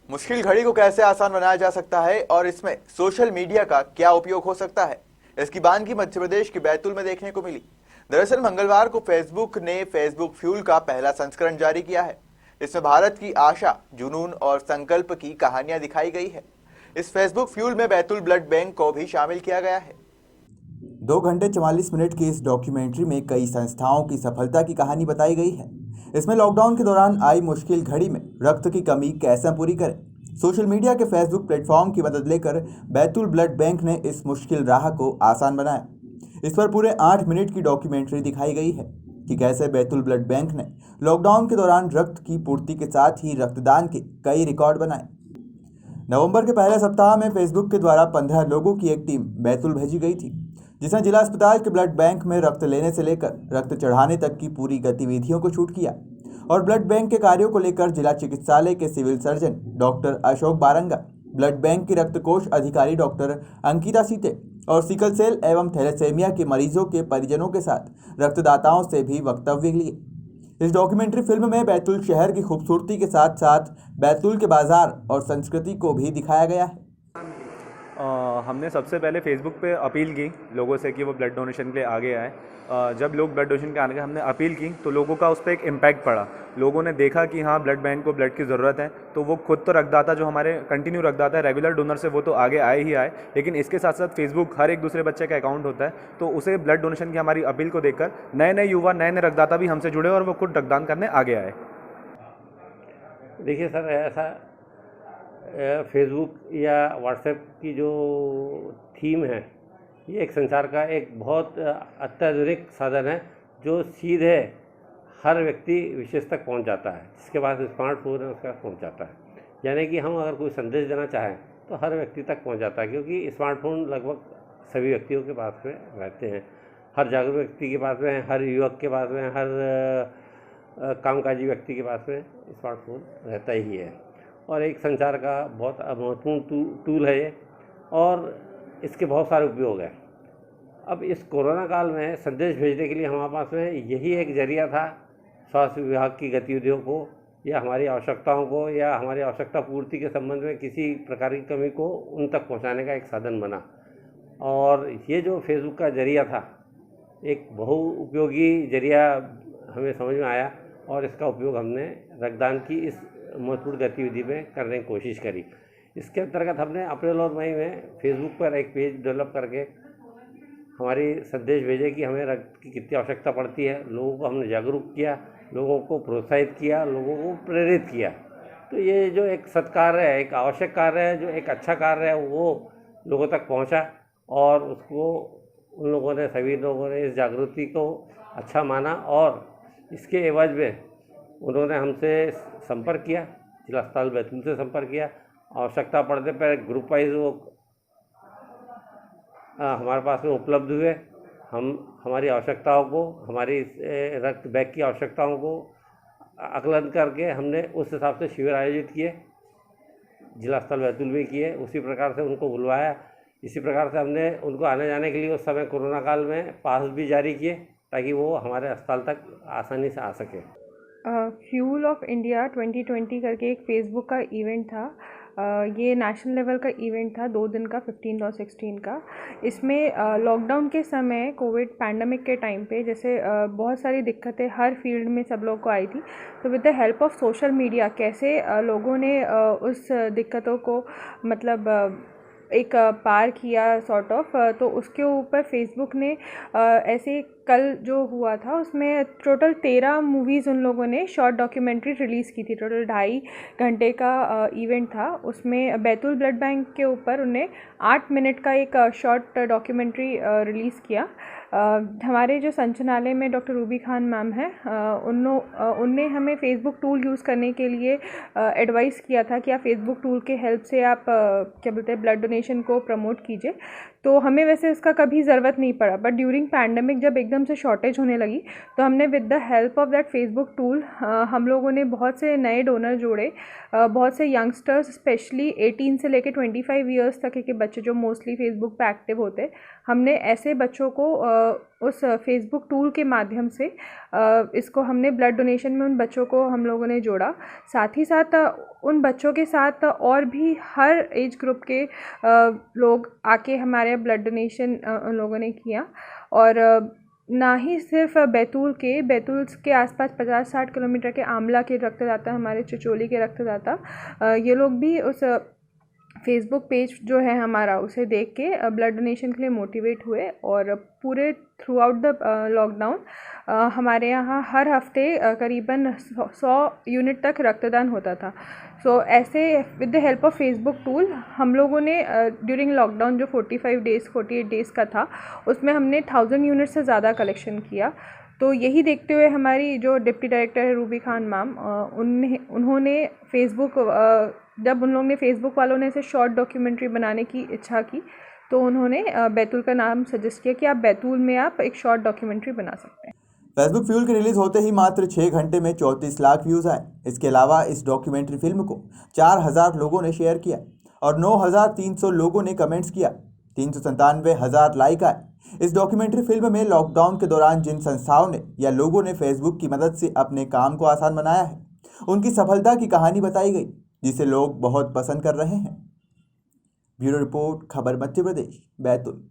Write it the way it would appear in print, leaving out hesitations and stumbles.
मुश्किल घड़ी को कैसे आसान बनाया जा सकता है और इसमें सोशल मीडिया का क्या उपयोग हो सकता है, इसकी बानगी मध्य प्रदेश के बैतूल में देखने को मिली। दरअसल मंगलवार को फेसबुक ने फेसबुक फ्यूल का पहला संस्करण जारी किया है। इसमें भारत की आशा, जुनून और संकल्प की कहानियां दिखाई गई है। इस फेसबुक फ्यूल में बैतूल ब्लड बैंक को भी शामिल किया गया है। 2 घंटे 44 मिनट की इस डॉक्यूमेंट्री में कई संस्थाओं की सफलता की कहानी बताई गई है। इसमें लॉकडाउन के दौरान आई मुश्किल घड़ी में रक्त की कमी कैसे पूरी करें, सोशल मीडिया के फेसबुक प्लेटफॉर्म की मदद लेकर बैतूल ब्लड बैंक ने इस मुश्किल राह को आसान बनाया। इस पर पूरे 8 मिनट की डॉक्यूमेंट्री दिखाई गई है कि कैसे बैतूल ब्लड बैंक ने लॉकडाउन के दौरान रक्त की पूर्ति के साथ ही रक्तदान के कई रिकॉर्ड बनाए। नवंबर के पहले सप्ताह में फेसबुक के द्वारा 15 लोगों की एक टीम बैतूल भेजी गई थी, जिसने जिला अस्पताल के ब्लड बैंक में रक्त लेने से लेकर रक्त चढ़ाने तक की पूरी गतिविधियों को शूट किया और ब्लड बैंक के कार्यों को लेकर जिला चिकित्सालय के civil surgeon doctor Ashok Baranga, blood bank की रक्त कोष अधिकारी डॉक्टर अंकिता सीते और सिकल सेल एवं थैलेसेमिया के मरीजों के परिजनों के साथ रक्तदाताओं से भी वक्तव्य लिए। इस डॉक्यूमेंट्री फिल्म में बैतूल शहर की खूबसूरती के साथ साथ बैतूल के बाजार और संस्कृति को भी दिखाया गया है। हमने सबसे पहले फेसबुक पे अपील की लोगों से कि वो ब्लड डोनेशन के लिए आगे आए। जब लोग ब्लड डोनेशन के आने के हमने अपील की तो लोगों का उस पर एक इम्पैक्ट पड़ा। लोगों ने देखा कि हाँ, ब्लड बैंक को ब्लड की ज़रूरत है, तो वो खुद तो रक्तदाता, जो हमारे कंटिन्यू रक्तदाता है, रेगुलर डोनर से, वो तो आगे आए ही आए, लेकिन इसके साथ साथ फेसबुक हर एक दूसरे बच्चे का अकाउंट होता है, तो उसे ब्लड डोनेशन की हमारी अपील को देखकर नए नए युवा, नए नए रक्तदाता भी हमसे जुड़े और वो खुद रक्तदान करने आगे आए। देखिए सर, ऐसा फेसबुक या व्हाट्सएप की जो थीम है, ये एक संचार का एक बहुत अत्याधुनिक साधन है जो सीधे हर व्यक्ति विशेष तक पहुंच जाता है। जिसके पास स्मार्टफोन है उसके पास पहुंच जाता है। यानी कि हम अगर कोई संदेश देना चाहें तो हर व्यक्ति तक पहुंच जाता है, क्योंकि स्मार्टफोन लगभग सभी व्यक्तियों के पास में रहते हैं। हर जागरूक व्यक्ति के पास में है, हर युवक के पास में, हर कामकाजी व्यक्ति के पास में स्मार्टफोन रहता ही है और एक संचार का बहुत महत्वपूर्ण टूल है ये, और इसके बहुत सारे उपयोग हैं। अब इस कोरोना काल में संदेश भेजने के लिए हमारे पास में यही एक जरिया था, स्वास्थ्य विभाग की गतिविधियों को या हमारी आवश्यकताओं को या हमारी आवश्यकता पूर्ति के संबंध में किसी प्रकार की कमी को उन तक पहुंचाने का एक साधन बना। और ये जो फेसबुक का जरिया था, एक बहुउपयोगी जरिया हमें समझ में आया और इसका उपयोग हमने रक्तदान की इस महत्वपूर्ण गतिविधि में करने की कोशिश करी। इसके अंतर्गत हमने अप्रैल और मई में फेसबुक पर एक पेज डेवलप करके हमारी संदेश भेजे कि हमें रक्त की कितनी आवश्यकता पड़ती है। लोगों को हमने जागरूक किया, लोगों को प्रोत्साहित किया, लोगों को प्रेरित किया। तो ये जो एक सत्कार्य है, एक आवश्यक कार्य है, जो एक अच्छा कार्य है, वो लोगों तक पहुंचा और उसको उन लोगों ने, सभी लोगों ने इस जागृति को अच्छा माना और इसके एवज में उन्होंने हमसे संपर्क किया, जिला अस्पताल बैतूल से संपर्क किया। आवश्यकता पड़ने पर ग्रुप वाइज वो हमारे पास में उपलब्ध हुए। हम हमारी आवश्यकताओं को, हमारी रक्त बैंक की आवश्यकताओं को आकलन करके हमने उस हिसाब से शिविर आयोजित किए, जिला अस्पताल बैतूल में किए। उसी प्रकार से उनको बुलवाया। इसी प्रकार से हमने उनको आने जाने के लिए उस समय कोरोना काल में पास भी जारी किए ताकि वो हमारे अस्पताल तक आसानी से आ सके। फ्यूल ऑफ इंडिया 2020 करके एक फेसबुक का इवेंट था। ये नेशनल लेवल का इवेंट था, 2 दिन का, 15 और 16 का। इसमें लॉकडाउन के समय, कोविड पैंडमिक के टाइम पे, जैसे बहुत सारी दिक्कतें हर फील्ड में सब लोग को आई थी, तो with the help of social media कैसे लोगों ने उस दिक्कतों को मतलब एक पार किया सॉर्ट ऑफ। तो उसके ऊपर फेसबुक ने ऐसे कल जो हुआ था उसमें टोटल 13 मूवीज़ उन लोगों ने शॉर्ट डॉक्यूमेंट्री रिलीज़ की थी। टोटल 2.5 घंटे का इवेंट था। उसमें बैतूल ब्लड बैंक के ऊपर उन्हें 8 मिनट का एक शॉर्ट डॉक्यूमेंट्री रिलीज़ किया। हमारे जो संचालय में डॉक्टर रूबी खान मैम हैं, उनने हमें फ़ेसबुक टूल यूज़ करने के लिए एडवाइस किया था कि आप फेसबुक टूल के हेल्प से आप क्या बोलते हैं, ब्लड डोनेशन को प्रमोट कीजिए। तो हमें वैसे उसका कभी ज़रूरत नहीं पड़ा, बट ड्यूरिंग पैंडमिक जब एकदम से शॉर्टेज होने लगी तो हमने with the help of that Facebook tool हम लोगों ने बहुत से नए डोनर जोड़े। बहुत से यंगस्टर्स स्पेशली 18 से लेके 25 ईयर्स तक के बच्चे जो मोस्टली फेसबुक पे एक्टिव होते, हमने ऐसे बच्चों को उस फेसबुक टूल के माध्यम से इसको हमने ब्लड डोनेशन में उन बच्चों को हम लोगों ने जोड़ा। साथ ही साथ उन बच्चों के साथ और भी हर एज ग्रुप के लोग आके हमारे ब्लड डोनेशन उन लोगों ने किया। और ना ही सिर्फ बैतूल के आसपास 50-60 किलोमीटर के आमला के रक्तदाता, हमारे चिचोली के रक्तदाता, ये लोग भी उस फेसबुक पेज जो है हमारा उसे देख के ब्लड डोनेशन के लिए मोटिवेट हुए। और पूरे थ्रू आउट द लॉकडाउन हमारे यहाँ हर हफ्ते करीबन 100 यूनिट तक रक्तदान होता था। सो ऐसे with the help of Facebook tool हम लोगों ने ड्यूरिंग लॉकडाउन जो 48 डेज़ का था उसमें हमने 1000 यूनिट से ज़्यादा कलेक्शन किया। तो यही देखते हुए हमारी जो डिप्टी डायरेक्टर है रूबी खान मैम, उन्होंने जब उन लोगों ने फेसबुक वालों ने इसे शॉर्ट डॉक्यूमेंट्री बनाने की इच्छा की तो उन्होंने बैतूल का नाम सजेस्ट किया कि आप बैतूल में आप एक शॉर्ट डॉक्यूमेंट्री बना सकते हैं। फेसबुक फ्यूल के रिलीज होते ही मात्र 6 घंटे में 34 लाख व्यूज आए। इसके अलावा इस डॉक्यूमेंट्री फिल्म को 4000 लोगों ने शेयर किया और 9300 लोगों ने कमेंट्स किया। 397,000 लाइक आए। इस डॉक्यूमेंट्री फिल्म में लॉकडाउन के दौरान जिन संस्थाओं ने या लोगों ने फेसबुक की मदद से अपने काम को आसान बनाया है, उनकी सफलता की कहानी बताई गई, जिसे लोग बहुत पसंद कर रहे हैं। ब्यूरो रिपोर्ट, खबर मध्य प्रदेश, बैतूल।